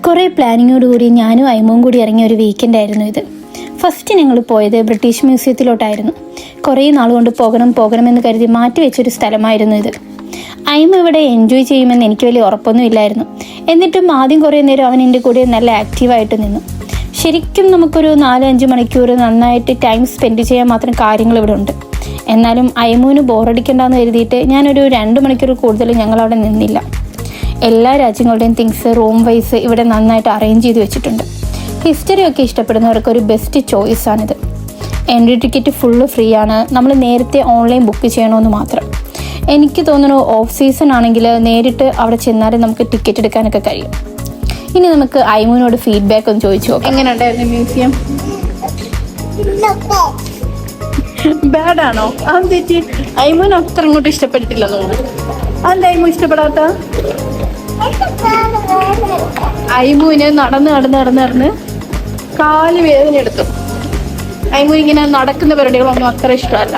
കുറേ പ്ലാനിങ്ങോടുകൂടി ഞാനും അയ്മവും കൂടി ഇറങ്ങിയ ഒരു വീക്കെൻഡ് ആയിരുന്നു ഇത്. ഫസ്റ്റ് ഞങ്ങൾ പോയത് ബ്രിട്ടീഷ് മ്യൂസിയത്തിലോട്ടായിരുന്നു. കുറേ നാളുകൊണ്ട് പോകണമെന്ന് കരുതി മാറ്റിവെച്ചൊരു സ്ഥലമായിരുന്നു ഇത്. അയ്മ ഇവിടെ എൻജോയ് ചെയ്യുമെന്ന് എനിക്ക് വലിയ ഉറപ്പൊന്നും ഇല്ലായിരുന്നു. എന്നിട്ടും ആദ്യം കുറേ നേരം അവൻ എൻ്റെ കൂടെ നല്ല ആക്റ്റീവായിട്ട് നിന്നു. ശരിക്കും നമുക്കൊരു 4-5 മണിക്കൂർ നന്നായിട്ട് ടൈം സ്പെൻഡ് ചെയ്യാൻ മാത്രം കാര്യങ്ങൾ ഇവിടെ ഉണ്ട്. എന്നാലും അയ്മുവിന് ബോറടിക്കണ്ടെന്ന് കരുതിയിട്ട് ഞാനൊരു 2 മണിക്കൂർ കൂടുതൽ ഞങ്ങളവിടെ നിന്നില്ല. എല്ലാ രാജ്യങ്ങളുടെയും തിങ്സ് റൂം വൈസ് ഇവിടെ നന്നായിട്ട് അറേഞ്ച് ചെയ്ത് വെച്ചിട്ടുണ്ട്. ഹിസ്റ്ററിയൊക്കെ ഇഷ്ടപ്പെടുന്നവർക്ക് ഒരു ബെസ്റ്റ് ചോയ്സാണിത്. എൻട്രി ടിക്കറ്റ് ഫുള്ള് ഫ്രീ ആണ്. നമ്മൾ നേരത്തെ ഓൺലൈൻ ബുക്ക് ചെയ്യണമെന്ന് മാത്രം. എനിക്ക് തോന്നുന്നു ഓഫ് സീസൺ ആണെങ്കിൽ നേരിട്ട് അവിടെ ചെന്നാലും നമുക്ക് ടിക്കറ്റ് എടുക്കാനൊക്കെ കഴിയും. ഇനി നമുക്ക് അയ്മുവിനോട് ഫീഡ്ബാക്ക് ഒന്ന് ചോദിച്ചു നോക്കാം. എങ്ങനെയുണ്ടായിരുന്നു മ്യൂസിയം? ബാഡാണോ? അത് തെറ്റി. അയ്മുവിന് അത്ര അങ്ങോട്ട് ഇഷ്ടപ്പെട്ടിട്ടില്ലെന്ന് തോന്നുന്നു. അതെന്താ അയ്മു ഇഷ്ടപ്പെടാത്ത? അയ്മുവിന് നടന്ന് കാല് വേദന എടുത്തു. അയ്മു ഇങ്ങനെ നടക്കുന്ന പരിപാടികളൊന്നും അത്ര ഇഷ്ടമല്ല.